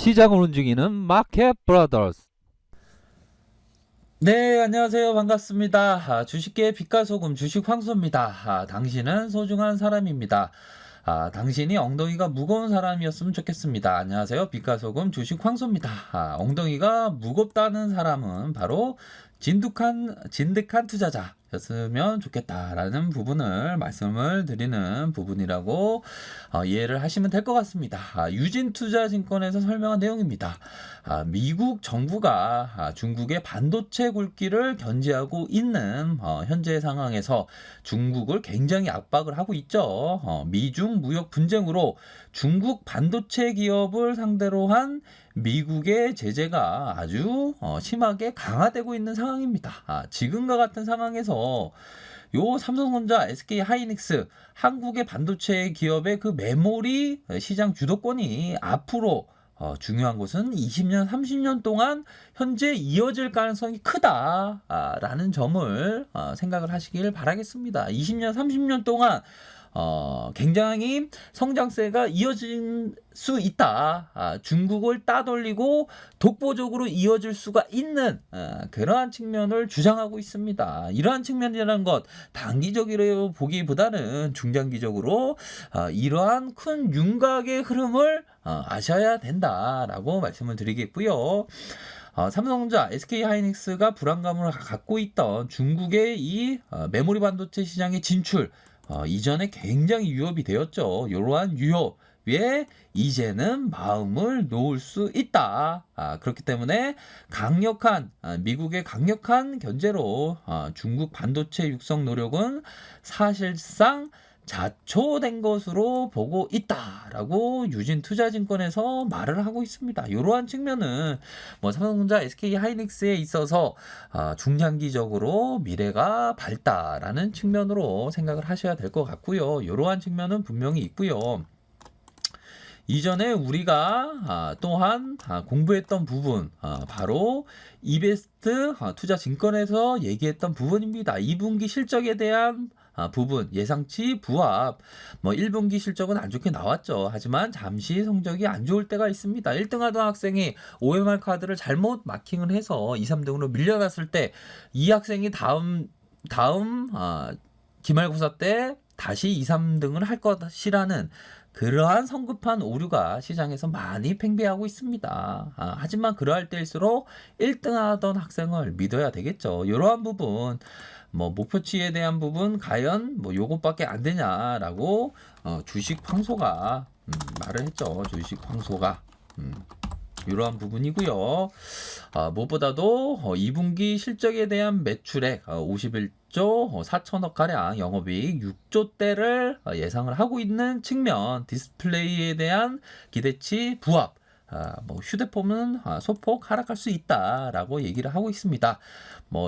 시장을 움직이는 마켓 브라더스. 네, 안녕하세요. 반갑습니다. 주식계 빛깔소금 주식 황소입니다. 당신은 소중한 사람입니다. 당신이 엉덩이가 무거운 사람이었으면 좋겠습니다. 안녕하세요. 빛깔소금 주식 황소입니다. 엉덩이가 무겁다는 사람은 바로 진득한 투자자였으면 좋겠다라는 부분을 말씀을 드리는 부분이라고 이해를 하시면 될 것 같습니다. 유진투자증권에서 설명한 내용입니다. 미국 정부가 중국의 반도체 굴기를 견제하고 있는 현재 상황에서 중국을 굉장히 압박을 하고 있죠. 미중 무역 분쟁으로 중국 반도체 기업을 상대로 한 미국의 제재가 아주 심하게 강화되고 있는 상황입니다. 지금과 같은 상황에서 요 삼성전자, SK하이닉스, 한국의 반도체 기업의 그 메모리 시장 주도권이 앞으로 중요한 것은 20년, 30년 동안 현재 이어질 가능성이 크다라는 점을 생각을 하시길 바라겠습니다. 20년, 30년 동안 굉장히 성장세가 이어질 수 있다. 중국을 따돌리고 독보적으로 이어질 수가 있는 그러한 측면을 주장하고 있습니다. 이러한 측면이라는 것 단기적으로 보기보다는 중장기적으로 이러한 큰 윤곽의 흐름을 아셔야 된다라고 말씀을 드리겠고요. 삼성전자, SK하이닉스가 불안감을 갖고 있던 중국의 이 메모리 반도체 시장의 진출 이전에 굉장히 위협이 되었죠. 이러한 위협에 이제는 마음을 놓을 수 있다. 그렇기 때문에 미국의 강력한 견제로 중국 반도체 육성 노력은 사실상 자초된 것으로 보고 있다라고 유진투자증권에서 말을 하고 있습니다. 이러한 측면은 삼성전자, SK하이닉스에 있어서 중장기적으로 미래가 밝다라는 측면으로 생각을 하셔야 될 것 같고요. 이러한 측면은 분명히 있고요. 이전에 우리가 또한 공부했던 부분 바로 이베스트 투자증권에서 얘기했던 부분입니다. 2분기 실적에 대한 부분 예상치 부합 1분기 실적은 안 좋게 나왔죠. 하지만 잠시 성적이 안 좋을 때가 있습니다. 1등 하던 학생이 OMR 카드를 잘못 마킹을 해서 2, 3등으로 밀려났을 때 이 학생이 다음 기말고사 때 다시 2, 3등을 할 것이라는 그러한 성급한 오류가 시장에서 많이 팽배하고 있습니다. 하지만 그러할 때일수록 1등 하던 학생을 믿어야 되겠죠. 이러한 부분 목표치에 대한 부분 과연 요것밖에 안 되냐라고 주식 황소가 말을 했죠. 주식 황소가 이러한 부분이고요. 무엇보다도 2분기 실적에 대한 매출액 51조 4천억 가량, 영업이익 6조대를 예상을 하고 있는 측면, 디스플레이에 대한 기대치 부합, 휴대폰은 소폭 하락할 수 있다라고 얘기를 하고 있습니다.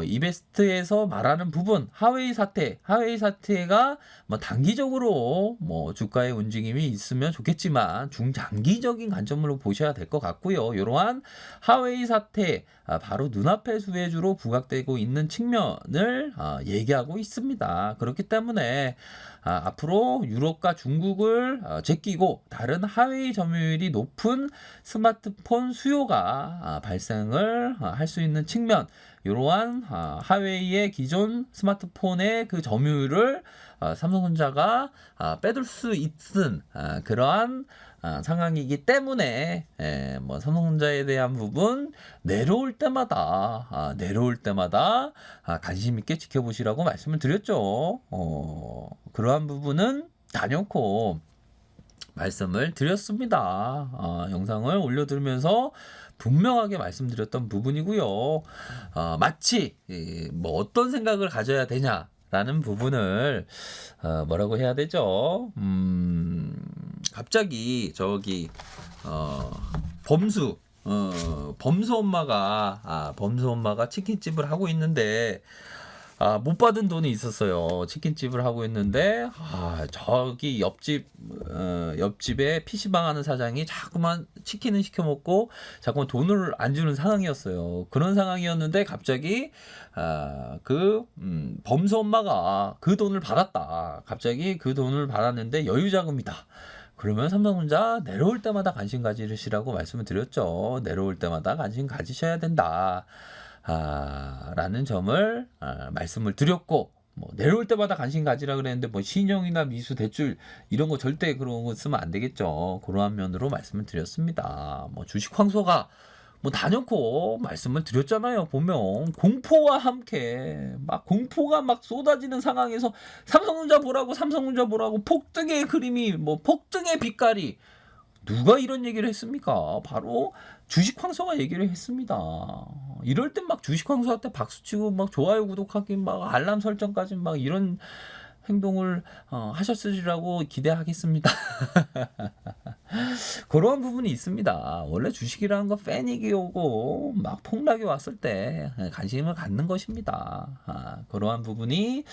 이베스트에서 말하는 부분, 하웨이 사태가 단기적으로 주가의 움직임이 있으면 좋겠지만 중장기적인 관점으로 보셔야 될 것 같고요. 이러한 하웨이 사태 바로 눈앞의 수혜주로 부각되고 있는 측면을 얘기하고 있습니다. 그렇기 때문에 앞으로 유럽과 중국을 제끼고 다른 하웨이 점유율이 높은 스마트폰 수요가 발생을 할 수 있는 측면, 이러한 하웨이의 기존 스마트폰의 그 점유율을 삼성전자가 빼둘 수 있는 그러한 상황이기 때문에 삼성전자에 대한 부분 내려올 때마다 관심 있게 지켜보시라고 말씀을 드렸죠. 그러한 부분은 단연코 말씀을 드렸습니다. 영상을 올려드리면서 분명하게 말씀드렸던 부분이고요. 마치 어떤 생각을 가져야 되냐라는 부분을 뭐라고 해야 되죠? 갑자기 범수 엄마가 치킨집을 하고 있는데 못 받은 돈이 있었어요. 치킨집을 하고 있는데 저기 옆집에 PC방 하는 사장이 자꾸만 치킨을 시켜 먹고 자꾸만 돈을 안 주는 상황이었어요. 그런 상황이었는데 갑자기 범수 엄마가 그 돈을 받았다. 갑자기 그 돈을 받았는데 여유자금이다. 그러면 삼성전자 내려올 때마다 관심 가지시라고 말씀을 드렸죠. 내려올 때마다 관심 가지셔야 된다. 라는 점을 말씀을 드렸고, 뭐 내려올 때마다 관심 가지라 그랬는데 뭐 신용이나 미수 대출 이런 거 절대 그런 거 쓰면 안 되겠죠. 그러한 면으로 말씀을 드렸습니다. 뭐 주식 황소가 뭐 다녀코 말씀을 드렸잖아요. 보면 공포와 함께 막 공포가 막 쏟아지는 상황에서 삼성전자 보라고 폭등의 그림이 뭐 폭등의 빛깔이 누가 이런 얘기를 했습니까? 바로 주식 황소가 얘기를 했습니다. 이럴 땐 막 주식 황소한테 박수치고 막 좋아요 구독하기 막 알람 설정까지 막 이런 행동을 하셨으리라고 기대하겠습니다. 그런 부분이 있습니다. 원래 주식이라는 거 패닉이 오고 막 폭락이 왔을 때 관심을 갖는 것입니다. 그러한 부분이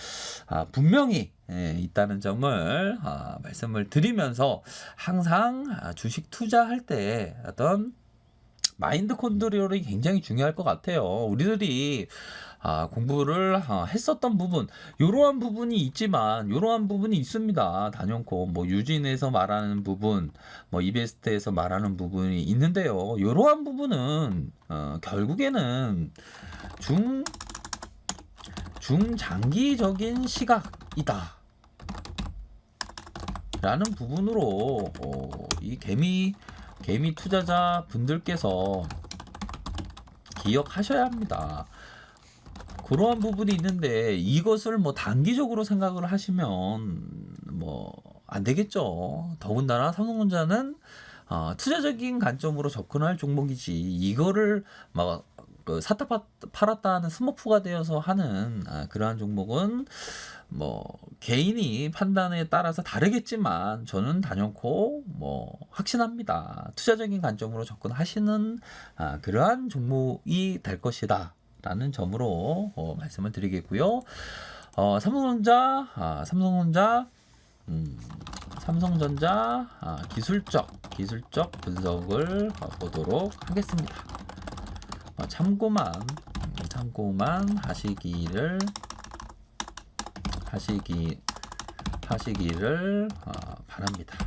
분명히 있다는 점을 말씀을 드리면서 항상 주식 투자할 때 어떤 마인드 컨트롤이 굉장히 중요할 것 같아요. 우리들이 공부를 했었던 부분, 이러한 부분이 있지만, 이러한 부분이 있습니다. 단연코, 뭐, 유진에서 말하는 부분, 뭐, 이베스트에서 말하는 부분이 있는데요. 이러한 부분은, 결국에는 중장기적인 시각이다. 라는 부분으로, 이 개미 투자자 분들께서 기억하셔야 합니다. 그러한 부분이 있는데 이것을 뭐 단기적으로 생각을 하시면 뭐 안 되겠죠. 더군다나 삼성전자는 투자적인 관점으로 접근할 종목이지 이거를 막 샀다 팔았다 하는 스머프가 되어서 하는 그러한 종목은 뭐 개인이 판단에 따라서 다르겠지만 저는 단연코 뭐 확신합니다. 투자적인 관점으로 접근하시는 그러한 종목이 될 것이다 라는 점으로 말씀을 드리겠고요. 삼성전자 기술적 분석을 보도록 하겠습니다. 참고만 하시기를 바랍니다.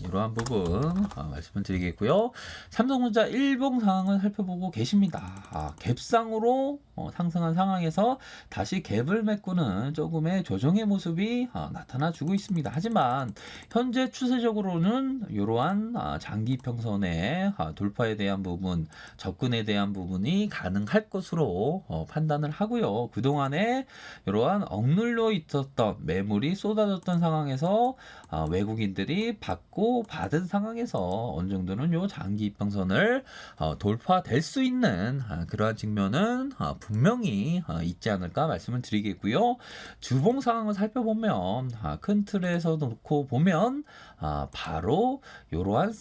이러한 부분 말씀을 드리겠고요. 삼성전자 일봉 상황을 살펴보고 계십니다. 갭상으로 상승한 상황에서 다시 갭을 메꾸는 조금의 조정의 모습이 나타나주고 있습니다. 하지만 현재 추세적으로는 이러한 장기 이평선의 돌파에 대한 부분, 접근에 대한 부분이 가능할 것으로 판단을 하고요. 그동안에 이러한 억눌려 있었던 매물이 쏟아졌던 상황에서 외국인들이 받은 상황에서 어느 정도는 요 장기 이평선을 돌파될 수 있는 그러한 측면은 분명히 있지 않을까 말씀을 드리겠고요. 주봉 상황을 살펴보면 큰 틀에서 놓고 보면 바로 이러한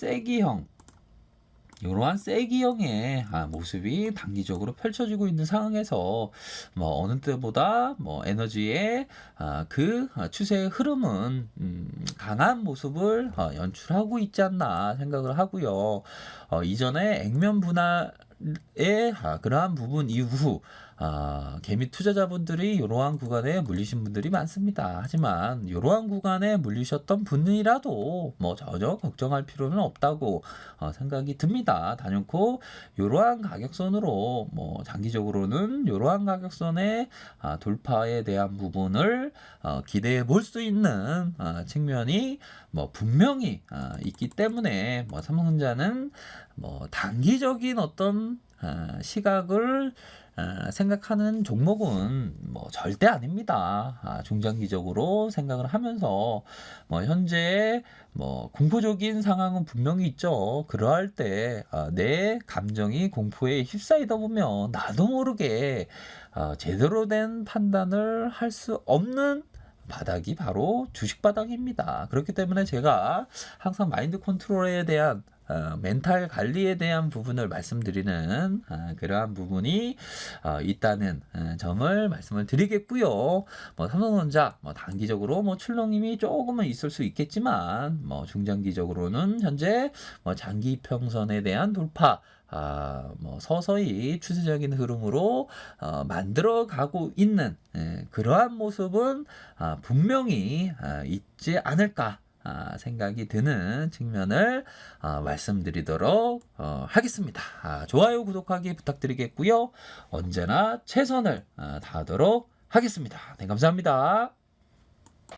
세기형의 모습이 단기적으로 펼쳐지고 있는 상황에서 뭐 어느 때보다 뭐 에너지의 그 추세의 흐름은 강한 모습을 연출하고 있지 않나 생각을 하고요. 이전에 액면 분할의 그러한 부분 이후 개미 투자자분들이 이러한 구간에 물리신 분들이 많습니다. 하지만 이러한 구간에 물리셨던 분이라도 뭐 전혀 걱정할 필요는 없다고 생각이 듭니다. 단연코 이러한 가격선으로 뭐 장기적으로는 이러한 가격선의 돌파에 대한 부분을 기대해 볼 수 있는 측면이 뭐 분명히 있기 때문에 뭐 삼성전자는 뭐 단기적인 어떤 시각을 생각하는 종목은 뭐 절대 아닙니다. 중장기적으로 생각을 하면서 뭐 현재 뭐 공포적인 상황은 분명히 있죠. 그러할 때 내 감정이 공포에 휩싸이다 보면 나도 모르게 제대로 된 판단을 할 수 없는 바닥이 바로 주식 바닥입니다. 그렇기 때문에 제가 항상 마인드 컨트롤에 대한 멘탈 관리에 대한 부분을 말씀드리는 그러한 부분이 있다는 점을 말씀을 드리겠고요. 뭐 삼성전자 뭐 단기적으로 뭐 출렁임이 조금은 있을 수 있겠지만 뭐 중장기적으로는 현재 뭐 장기 이평선에 대한 돌파 뭐 서서히 추세적인 흐름으로 만들어 가고 있는 그러한 모습은 분명히 있지 않을까 생각이 드는 측면을 말씀드리도록 하겠습니다. 좋아요, 구독하기 부탁드리겠고요. 언제나 최선을 다하도록 하겠습니다. 네, 감사합니다.